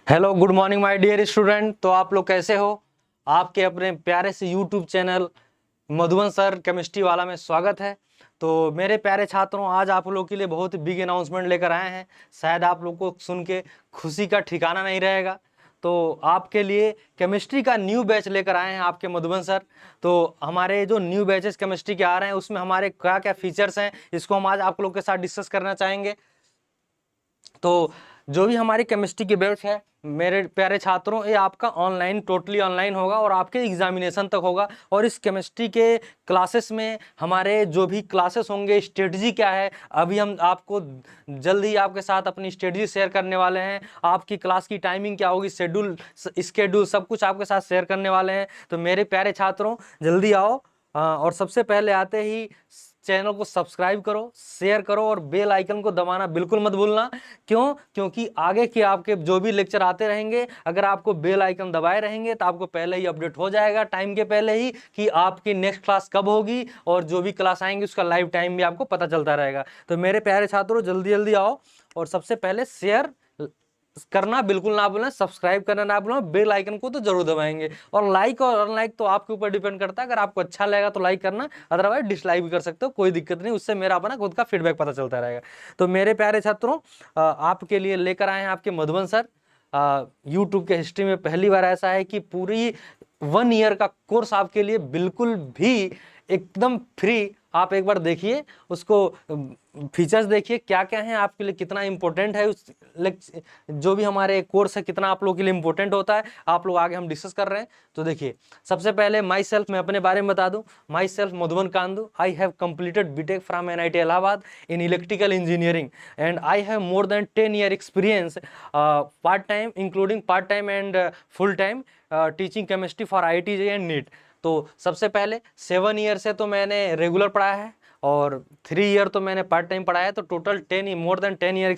Hello good morning my dear student. तो आप लोग कैसे हो? आपके अपने प्यारे से YouTube channel Madhuban sir chemistry वाला में स्वागत है। तो मेरे प्यारे छात्रों, आज आप लोगों के लिए बहुत बिग अनाउंसमेंट लेकर आए हैं। शायद आप लोग को सुन के खुशी का ठिकाना नहीं रहेगा। तो आपके लिए केमिस्ट्री का न्यू बैच लेकर आए हैं आपके मधुबन सर। तो हमारे जो न्यू बैचेस केमिस्ट्री के आ रहे हैं उसमें हमारे क्या क्या फीचर्स हैं, इसको हम आज आप लोग के साथ डिस्कस करना चाहेंगे। तो जो भी हमारी केमिस्ट्री की बैच है मेरे प्यारे छात्रों, ये आपका ऑनलाइन, टोटली ऑनलाइन होगा और आपके एग्जामिनेशन तक होगा। और इस केमिस्ट्री के क्लासेस में हमारे जो भी क्लासेस होंगे, स्ट्रेटजी क्या है, अभी हम आपको जल्द ही आपके साथ अपनी स्ट्रेटजी शेयर करने वाले हैं। आपकी क्लास की टाइमिंग क्या होगी, स्केड्यूल सब कुछ आपके साथ शेयर करने वाले हैं। तो मेरे प्यारे छात्रों, जल्दी आओ। और सबसे पहले आते ही चैनल को सब्सक्राइब करो, शेयर करो और बेल आइकन को दबाना बिल्कुल मत भूलना। क्यों? क्योंकि आगे के आपके जो भी लेक्चर आते रहेंगे, अगर आपको बेल आइकन दबाए रहेंगे तो आपको पहले ही अपडेट हो जाएगा, टाइम के पहले ही, कि आपकी नेक्स्ट क्लास कब होगी। और जो भी क्लास आएंगी उसका लाइव टाइम भी आपको पता चलता रहेगा। तो मेरे प्यारे छात्रों, जल्दी जल्दी आओ और सबसे पहले शेयर करना बिल्कुल ना भूलें, सब्सक्राइब करना ना भूलें, बेल आइकन को तो जरूर दबाएंगे। और लाइक और अनलाइक तो आपके ऊपर डिपेंड करता है। अगर आपको अच्छा लगेगा तो लाइक करना, अदरवाइज डिसलाइक भी कर सकते हो, कोई दिक्कत नहीं। उससे मेरा अपना खुद का फीडबैक पता चलता रहेगा। तो मेरे प्यारे छात्रों, आपके लिए लेकर आए हैं आपके मधुबन सर। यूट्यूब के हिस्ट्री में पहली बार ऐसा है कि पूरी 1 ईयर का कोर्स आपके लिए बिल्कुल भी एकदम फ्री। आप एक बार देखिए उसको, फीचर्स देखिए क्या क्या है आपके लिए, कितना इंपॉर्टेंट है उस जो भी हमारे कोर्स है, कितना आप लोगों के लिए इंपॉर्टेंट होता है। आप लोग आगे हम डिस्कस कर रहे हैं। तो देखिए, सबसे पहले माई सेल्फ, मैं अपने बारे में बता दूं। Myself Madhuban Kandu, I have completed BTech from NIT Allahabad in electrical engineering and I have more than 10 year experience part time, including part time and full time teaching chemistry for IIT and NEET. तो सबसे पहले 7 year से तो मैंने regular पढ़ाया है और 3 year तो मैंने पार्ट टाइम पढ़ाया है। तो total 10, more than 10 year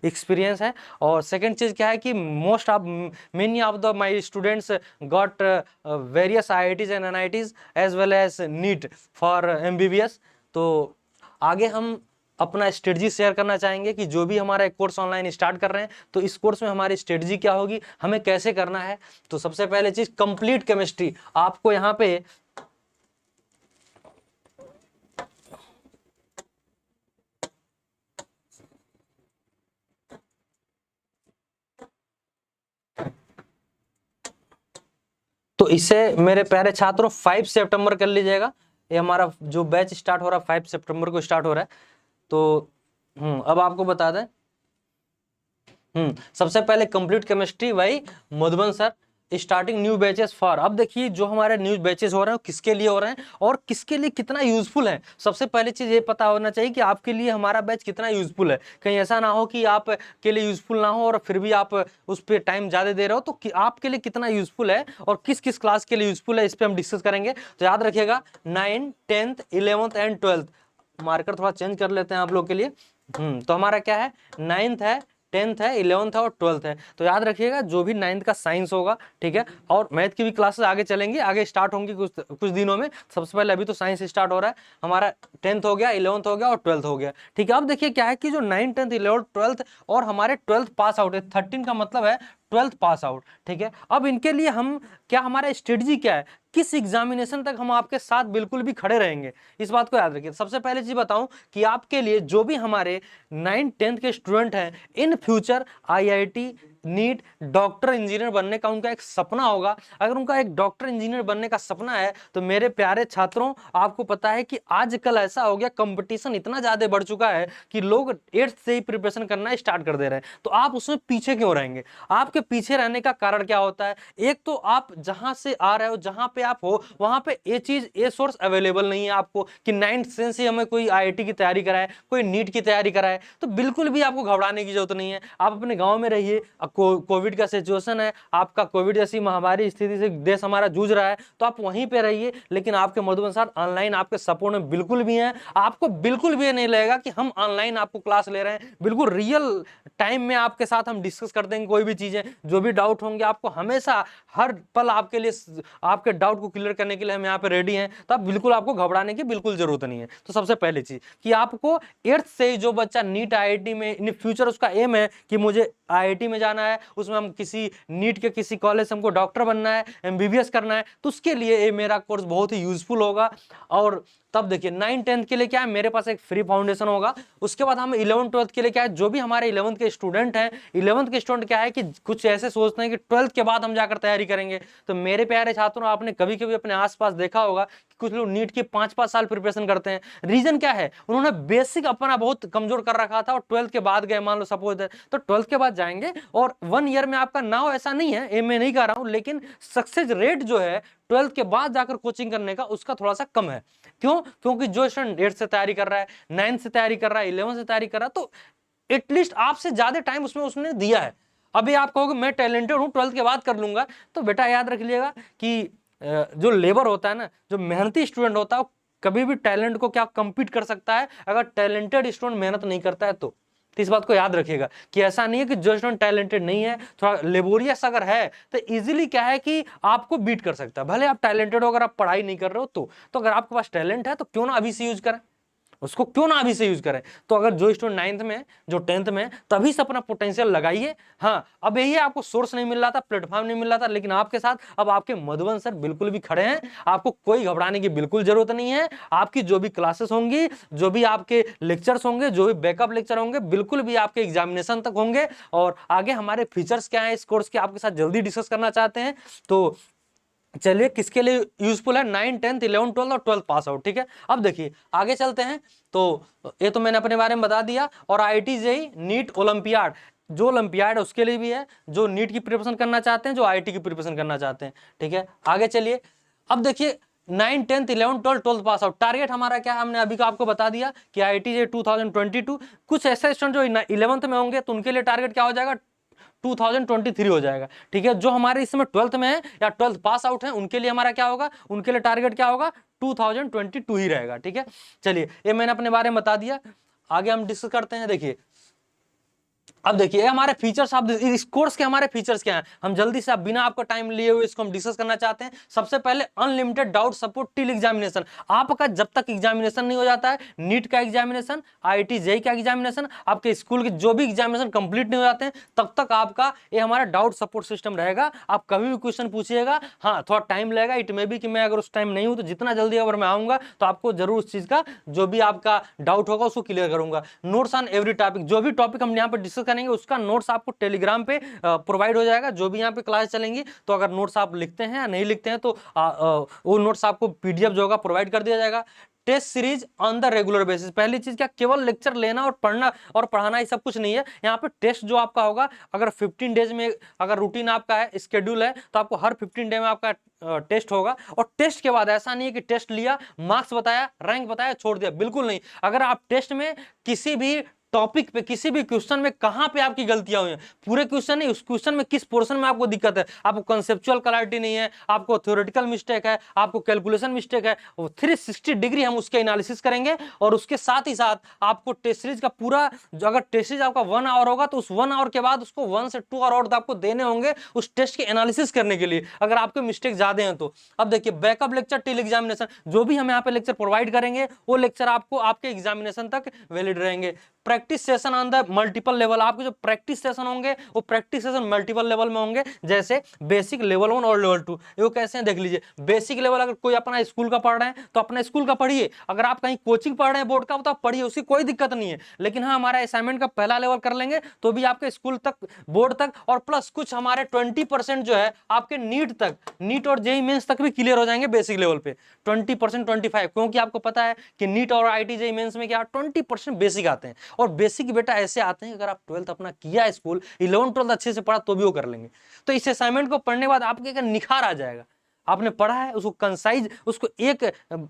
experience है। और सेकंड चीज़ क्या है कि most of many of the my students got various IITs and NITs as well as NEET for MBBS। तो आगे हम अपना स्ट्रेटजी शेयर करना चाहेंगे कि जो भी हमारा एक कोर्स ऑनलाइन स्टार्ट कर रहे हैं, तो इस कोर्स में हमारी स्ट्रेटजी क्या होगी, हमें कैसे करना है। तो सबसे पहले चीज, कंप्लीट केमिस्ट्री। आपको यहाँ पे तो इसे मेरे प्यारे छात्रों 5 सितंबर कर लीजिएगा। ये हमारा जो बैच स्टार्ट हो रहा है 5 सितंबर को स्टार्ट हो रहा है। तो अब आपको बता दें, सबसे पहले कंप्लीट केमिस्ट्री भाई Madhuban sir starting new batches for. अब देखिए जो हमारे न्यू बैचेस हो रहे हैं किसके लिए हो रहे हैं और किसके लिए कितना यूजफुल है। सबसे पहली चीज ये पता होना चाहिए कि आपके लिए हमारा बैच कितना यूजफुल है। कहीं ऐसा ना हो कि आप के लिए यूजफुल ना हो और फिर भी आप उस पर टाइम ज्यादा दे रहे हो। तो आपके लिए कितना यूजफुल है और किस किस क्लास के लिए यूजफुल है, इस पर हम डिस्कस करेंगे। तो याद रखिएगा 9th 10th 11th and 12th। Marker थोड़ा चेंज कर लेते हैं आप लोग के लिए। तो हमारा क्या है, 9th है, 10th है, 11th है और 12th है। तो याद रखिएगा जो भी 9th का साइंस होगा, ठीक है, और मैथ की भी क्लासेस आगे चलेंगी, आगे स्टार्ट होंगी कुछ दिनों में। सबसे पहले अभी तो साइंस स्टार्ट हो रहा है हमारा। 10th हो गया, 11th हो गया और 12th हो गया, ठीक है। अब देखिए क्या है कि जो 9th 10th 11th 12th और हमारे 12th पास आउट है, 13 का मतलब है 12th पास आउट, ठीक है। अब इनके लिए हम क्या, हमारा स्ट्रेटजी क्या है, किस एग्जामिनेशन तक हम आपके साथ बिल्कुल भी खड़े रहेंगे, इस बात को याद रखिए। सबसे पहले चीज बताऊं कि आपके लिए जो भी हमारे 9th 10th के स्टूडेंट हैं, in future IIT NEET doctor engineer बनने का उनका एक सपना होगा। अगर उनका एक डॉक्टर इंजीनियर बनने का सपना है तो मेरे प्यारे छात्रों, आपको पता है कि आजकल ऐसा हो गया, कंपटीशन इतना ज्यादा बढ़ चुका है कि लोग 8th से ही प्रिपरेशन करना स्टार्ट कर दे रहे हैं। तो आप उसमें पीछे क्यों रहेंगे? आपके पीछे रहने का कारण क्या होता है? एक तो आप जहां से आ रहे हो, जहां पे आप हो, वहां पे ये सोर्स अवेलेबल नहीं है आपको कि 9th 10th से हमें कोई IIT की तैयारी कराए, कोई नीट की तैयारी कराए। तो बिल्कुल भी आपको घबराने की जरूरत नहीं है। आप अपने गांव में रहिए। कोविड का सिचुएशन है, आपका कोविड जैसी महामारी स्थिति से देश हमारा जूझ रहा है, तो आप वहीं पे रहिए। लेकिन आपके मधुबन सर ऑनलाइन आपके सपोर्ट में बिल्कुल भी हैं। आपको बिल्कुल भी नहीं लगेगा कि हम ऑनलाइन आपको क्लास ले रहे हैं, बिल्कुल रियल टाइम में आपके साथ हम डिस्कस कर देंगे कोई भी चीजें, जो भी डाउट होंगे आपको हमेशा हर पल आपके लिए, आपके डाउट को क्लियर करने के लिए हम यहाँ पे रेडी हैं। तो आप बिल्कुल, आपको घबराने की बिल्कुल जरूरत नहीं है। तो सबसे पहली चीज कि आपको 8th से ही जो बच्चा नीट IIT में इन फ्यूचर उसका एम है कि मुझे IIT में जाना करना है, उसमें हम किसी नीट के किसी कॉलेज से हमको डॉक्टर बनना है, एमबीबीएस करना है, तो उसके लिए ये मेरा कोर्स बहुत ही यूजफुल होगा। और तब देखिए 9-10 के लिए क्या है, मेरे पास एक फ्री फाउंडेशन होगा। उसके बाद हम 11-12 के लिए क्या है, जो भी हमारे 11th के स्टूडेंट हैं, 11th के स्टूडेंट क्या है कि कुछ ऐसे सोचते हैं कि 12th के बाद हम जाकर तैयारी करेंगे। तो मेरे प्यारे छात्रों, आपने कभी कभी अपने आसपास देखा होगा कि कुछ लोग नीट की 5-5 साल प्रिपरेशन करते हैं। रीजन क्या है, उन्होंने बेसिक अपना बहुत कमजोर कर रखा था और 12th के बाद गए, मान लो सपोज तो 12th के बाद जाएंगे और 1 ईयर में आपका नाउ ऐसा नहीं है, मैं नहीं कह रहा हूं, लेकिन सक्सेस रेट जो है 12th के बाद जाकर कोचिंग करने का उसका थोड़ा सा कम है। क्यों? क्योंकि जो स्टूडेंट 8th से तैयारी कर रहा है, 9th से तैयारी कर रहा है, 11th से तैयारी कर रहा है, तो एटलीस्ट आपसे ज्यादा टाइम उसमें उसने दिया है। अभी आप कहोगे मैं टैलेंटेड हूं, 12th के बाद कर लूंगा, तो बेटा याद रख लीजिएगा कि जो लेबर होता है ना, जो मेहनती स्टूडेंट होता है, कभी भी टैलेंट को क्या कंपीट कर सकता है अगर टैलेंटेड स्टूडेंट मेहनत नहीं करता है तो। इस बात को याद रखिएगा कि ऐसा नहीं है कि जो स्टूडेंट टैलेंटेड नहीं है, थोड़ा लेबोरियस अगर है, तो इजीली क्या है कि आपको बीट कर सकता है, भले आप टैलेंटेड हो, अगर आप पढ़ाई नहीं कर रहे हो तो अगर आपके पास टैलेंट है तो क्यों ना अभी से यूज करें उसको, क्यों ना अभी से यूज करें। तो अगर जो स्टूडेंट 9th में, जो 10th में, तभी से अपना पोटेंशियल लगाइए। हाँ, अब यही है, आपको सोर्स नहीं मिल रहा था, प्लेटफॉर्म नहीं मिल रहा था, लेकिन आपके साथ अब आपके मधुबन सर बिल्कुल भी खड़े हैं। आपको कोई घबराने की बिल्कुल जरूरत नहीं है। आपकी जो भी क्लासेस होंगी, जो भी आपके लेक्चर्स होंगे, जो भी बैकअप लेक्चर होंगे, बिल्कुल भी आपके एग्जामिनेशन तक होंगे। और आगे हमारे फीचर्स क्या है इस कोर्स के, आपके साथ जल्दी डिस्कस करना चाहते हैं। तो चलिए, किसके लिए यूजफुल है, 9, 10, 11, 12 और 12 पास आउट, ठीक है। अब देखिए आगे चलते हैं। तो ये तो मैंने अपने बारे में बता दिया। और IIT जेईई नीट ओलंपियाड, जो ओलंपियाड है उसके लिए भी है, जो नीट की प्रिपरेशन करना चाहते हैं, जो IIT की प्रिपरेशन करना चाहते हैं, ठीक है। आगे चलिए, अब देखिए 9, 10, 11, 12, 12 पास आउट, टारगेट हमारा क्या है, हमने अभी का आपको बता दिया कि IIT जेईई 2022। कुछ ऐसे स्टूडेंट जो 11th में होंगे तो उनके लिए टारगेट क्या हो जाएगा, 2023 हो जाएगा, ठीक है। जो हमारे इसमें 12th में है या 12th पास आउट है, उनके लिए हमारा क्या होगा, उनके लिए टारगेट क्या होगा, 2022 ही रहेगा, ठीक है। चलिए, ये मैंने अपने बारे में बता दिया। आगे हम डिस्कस करते हैं। देखिए, अब देखिए ये हमारे फीचर्स, आप इस कोर्स के हमारे फीचर्स क्या हैं, हम जल्दी से, बिना आपको टाइम लिए हुए इसको हम डिस्कस करना चाहते हैं। सबसे पहले unlimited doubt support till examination. आपका जब तक एग्जामिनेशन नहीं हो जाता है, नीट का एग्जामिनेशन, IIT जेईई का एग्जामिनेशन, आपके स्कूल के जो भी एग्जामिनेशन कंप्लीट नहीं हो जाते हैं, तब तक आपका ये हमारा डाउट सपोर्ट सिस्टम रहेगा। आप कभी भी क्वेश्चन पूछिएगा, हाँ थोड़ा टाइम लगेगा, इट मे बी कि मैं अगर उस टाइम नहीं हूं तो जितना जल्दी अगर मैं आऊंगा तो आपको जरूर उस चीज का जो भी आपका डाउट होगा उसको क्लियर करूंगा। नोट्स ऑन एवरी टॉपिक, जो भी टॉपिक हम यहाँ पर डिस्कस करेंगे उसका नोट्स आपको टेलीग्राम पे प्रोवाइड हो जाएगा। जो भी यहाँ पे क्लास चलेंगी, तो अगर नोट्स आप लिखते हैं या नहीं लिखते हैं तो वो नोट्स आपको PDF जो होगा प्रोवाइड कर दिया जाएगा। Test series on the regular basis, पहली चीज क्या, केवल लेक्चर लेना और पढ़ना और पढ़ाना ही सब कुछ नहीं है। यहाँ पे टेस्ट जो आपका होगा, अगर 15 डेज में अगर रूटीन आपका है, स्केड्यूल है, तो आपको हर 15 डे में आपका टेस्ट होगा। और टेस्ट के बाद ऐसा नहीं है कि टेस्ट लिया, मार्क्स बताया, रैंक बताया, छोड़ दिया, बिल्कुल नहीं। अगर आप टेस्ट में किसी भी टॉपिक पे, किसी भी क्वेश्चन में कहां पे आपकी गलतियां हुई हैं, पूरे क्वेश्चन नहीं, उस क्वेश्चन में किस पोर्शन में आपको दिक्कत है, आपको कंसेप्चुअल क्लैरिटी नहीं है, आपको थ्योरेटिकल मिस्टेक है, आपको कैलकुलेशन मिस्टेक है, वो 360 डिग्री हम उसके एनालिसिस करेंगे। और उसके साथ ही साथ आपको टेस्ट सीरीज का पूरा, जो अगर टेस्ट सीरीज आपका 1 आवर होगा तो उस 1 आवर के बाद उसको 1 से 2 आवर और आपको देने होंगे उस टेस्ट के एनालिसिस करने के लिए, अगर आपके मिस्टेक ज्यादा हैं तो। अब देखिए, बैकअप लेक्चर टिल एग्जामिनेशन, जो भी हम यहाँ पे लेक्चर प्रोवाइड करेंगे वो लेक्चर आपको आपके एग्जामिनेशन तक वैलिड रहेंगे। Practice session on the multiple level, आपके जो प्रैक्टिस सेशन होंगे वो प्रैक्टिस सेशन मल्टीपल लेवल में होंगे, जैसे बेसिक, लेवल 1 और लेवल 2। वो कैसे हैं देख लीजिए। बेसिक लेवल अगर कोई अपना स्कूल का पढ़ रहे हैं तो अपना स्कूल का पढ़िए, अगर आप कहीं कोचिंग पढ़ रहे हैं बोर्ड का तो आप पढ़िए, उसकी कोई दिक्कत नहीं है। लेकिन हाँ, हमारा असाइनमेंट का पहला लेवल कर लेंगे तो भी आपके स्कूल तक, बोर्ड तक, और प्लस कुछ हमारे 20% जो है आपके नीट तक, नीट और जेईई मेंस तक भी क्लियर हो जाएंगे बेसिक लेवल पे। 20%, 25, क्योंकि आपको पता है कि नीट और IIT जेईई मेंस में क्या 20% बेसिक आते हैं। और बेसिक बेटा ऐसे आते हैं, अगर आप 12th अपना किया स्कूल, 11, 12 अच्छे से पढ़ा तो भी वो कर लेंगे। तो इस असाइनमेंट को पढ़ने के बाद आपके निखार आ जाएगा, आपने पढ़ा है उसको कंसाइज, उसको एक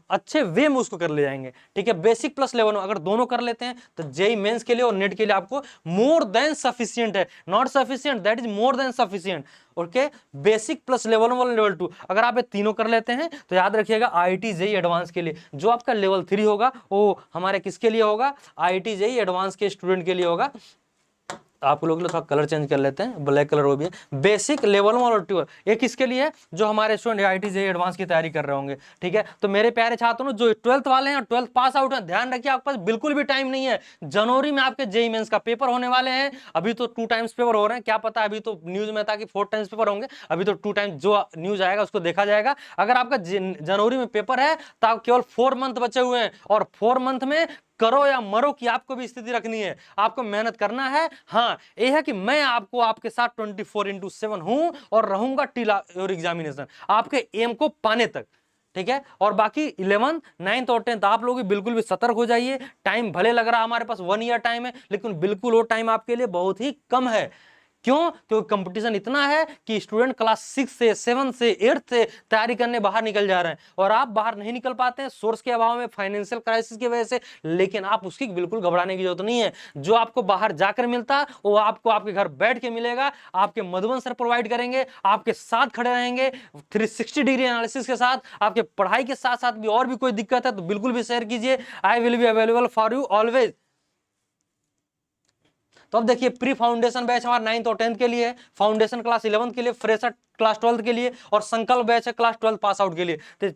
अच्छे वे में उसको कर ले जाएंगे, ठीक है। बेसिक प्लस लेवल अगर दोनों कर लेते हैं तो जेईई मेंस के लिए और नेट के लिए आपको मोर देन सफिशिएंट है, not sufficient, that is more than sufficient. Okay, basic plus level 1 level 2, अगर आप ये तीनों कर लेते हैं तो याद रखिएगा IIT जेईई एडवांस के लिए जो आपका लेवल 3 होगा वो हमारे किसके लिए होगा, IIT जेईई एडवांस के स्टूडेंट के लिए होगा। आप लोग के लिए थोड़ा कलर चेंज कर लेते हैं, ब्लैक कलर वो भी है। बेसिक, लेवल 1 और 2, एक किसके लिए है, जो हमारे स्टूडेंट IIT JEE एडवांस की तैयारी कर रहे होंगे, ठीक है। तो मेरे प्यारे छात्रों, जो 12th वाले हैं, 12th पास आउट हैं, ध्यान रखिए आपके पास बिल्कुल भी टाइम नहीं है। जनवरी में आपके JEE मेंस का पेपर होने वाले हैं। अभी तो 2 टाइम्स पेपर हो रहे हैं, क्या पता अभी तो न्यूज में था कि 4 टाइम्स पेपर होंगे, अभी तो 2 टाइम्स जो न्यूज आएगा उसको देखा जाएगा। अगर आपका जनवरी में पेपर है तो आप केवल 4 मंथ बचे हुए हैं, और 4 मंथ में करो या मरो की आपको भी स्थिति रखनी है, आपको मेहनत करना है। हाँ, यह है कि मैं आपको आपके साथ 24/7 हूं और रहूंगा टिल योर एग्जामिनेशन, आपके एम को पाने तक, ठीक है। और बाकी 11th 9th और 10th आप लोग बिल्कुल भी सतर्क हो जाइए। टाइम भले लग रहा है हमारे पास 1 ईयर टाइम है, लेकिन बिल्कुल वो टाइम आपके लिए बहुत ही कम है। क्यों? क्योंकि कंपटीशन इतना है कि स्टूडेंट क्लास 6 से 7 से 8 से तैयारी करने बाहर निकल जा रहे हैं, और आप बाहर नहीं निकल पाते हैं सोर्स के अभाव में, फाइनेंशियल क्राइसिस की वजह से। लेकिन आप उसकी बिल्कुल घबराने की जरूरत नहीं है। जो आपको बाहर जाकर मिलता है वो आपको आपके घर बैठ के मिलेगा। आपके मधुबन सर प्रोवाइड करेंगे, आपके साथ खड़े रहेंगे 360 डिग्री एनालिसिस के साथ। आपके पढ़ाई के साथ साथ भी और भी कोई दिक्कत है तो बिल्कुल भी शेयर कीजिए। I will be available for you always. तो अब देखिए, प्री फाउंडेशन बैच हमारा 9th और 10th के लिए, फाउंडेशन क्लास 11th के लिए, फ्रेशर क्लास 12th के लिए, और संकल्प बैच है क्लास 12th पास आउट के लिए। तो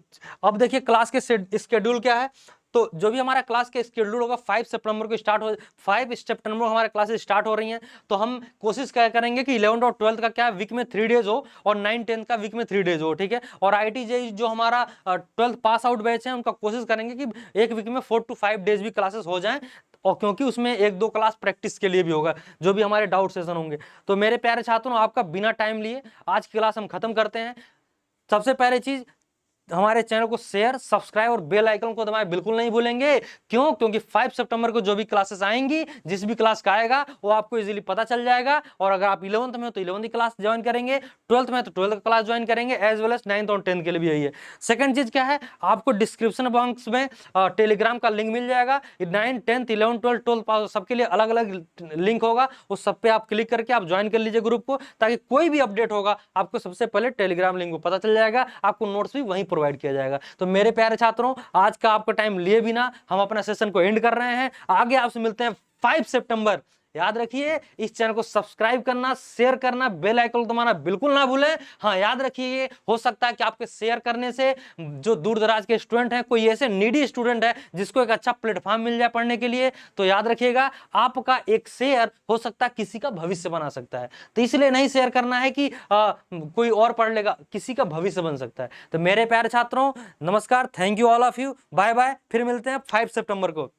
अब देखिए क्लास के शेड्यूल क्या है। तो जो भी हमारा क्लास के शेड्यूल होगा 5 सितंबर को स्टार्ट हो, 5 सितंबर को हमारे क्लासेस स्टार्ट हो रही हैं। तो हम कोशिश क्या करेंगे कि 11th और 12th का क्या वीक में 3 डेज हो, और 9-10th का वीक में 3 डेज हो, ठीक है। और IIT JEE जो हमारा 12th पास आउट बैच है, उनका कोशिश करेंगे कि एक वीक में 4 to 5 डेज भी क्लासेस हो जाएं, और क्योंकि उसमें 1-2 क्लास प्रैक्टिस के लिए भी होगा, जो भी हमारे डाउट सेशन होंगे। तो मेरे प्यारे छात्रों, आपका बिना टाइम लिए आज की क्लास हम खत्म करते हैं। सबसे पहले चीज, हमारे चैनल को शेयर, सब्सक्राइब और बेल आइकन को दबाएं बिल्कुल नहीं भूलेंगे। क्यों? क्योंकि 5 सितंबर को जो भी क्लासेस आएंगी, जिस भी क्लास का आएगा वो आपको इजीली पता चल जाएगा। और अगर आप 11th में हो तो 11th की क्लास ज्वाइन करेंगे, 12th में तो 12th की क्लास ज्वाइन करेंगे, एज वेल एज 9th और 10th के लिए भी यही है। सेकंड चीज क्या है, आपको डिस्क्रिप्शन बॉक्स में टेलीग्राम का लिंक मिल जाएगा। 9, 10, 11, 12, 12 सबके लिए अलग अलग लिंक होगा, उस सब पे आप क्लिक करके आप ज्वाइन कर लीजिए ग्रुप को, ताकि कोई भी अपडेट होगा आपको सबसे पहले टेलीग्राम लिंक को पता चल जाएगा, आपको नोट्स भी वहीं प्रोवाइड किया जाएगा। तो मेरे प्यारे छात्रों, आज का आपका टाइम लिए बिना हम अपना सेशन को एंड कर रहे हैं। आगे आपसे मिलते हैं 5 सितंबर। याद रखिए, इस चैनल को सब्सक्राइब करना, शेयर करना, बेल आइकन दबाना बिल्कुल ना भूलें। हाँ, याद रखिए, हो सकता है कि आपके शेयर करने से जो दूर दराज के स्टूडेंट हैं, कोई ऐसे नीडी स्टूडेंट है जिसको एक अच्छा प्लेटफॉर्म मिल जाए पढ़ने के लिए, तो याद रखिएगा, आपका एक शेयर हो सकता है किसी का भविष्य बना सकता है। तो इसलिए नहीं शेयर करना है कि कोई और पढ़ लेगा, किसी का भविष्य बन सकता है। तो मेरे प्यारे छात्रों, नमस्कार, thank you all of you, bye bye. फिर मिलते हैं 5 सितंबर को।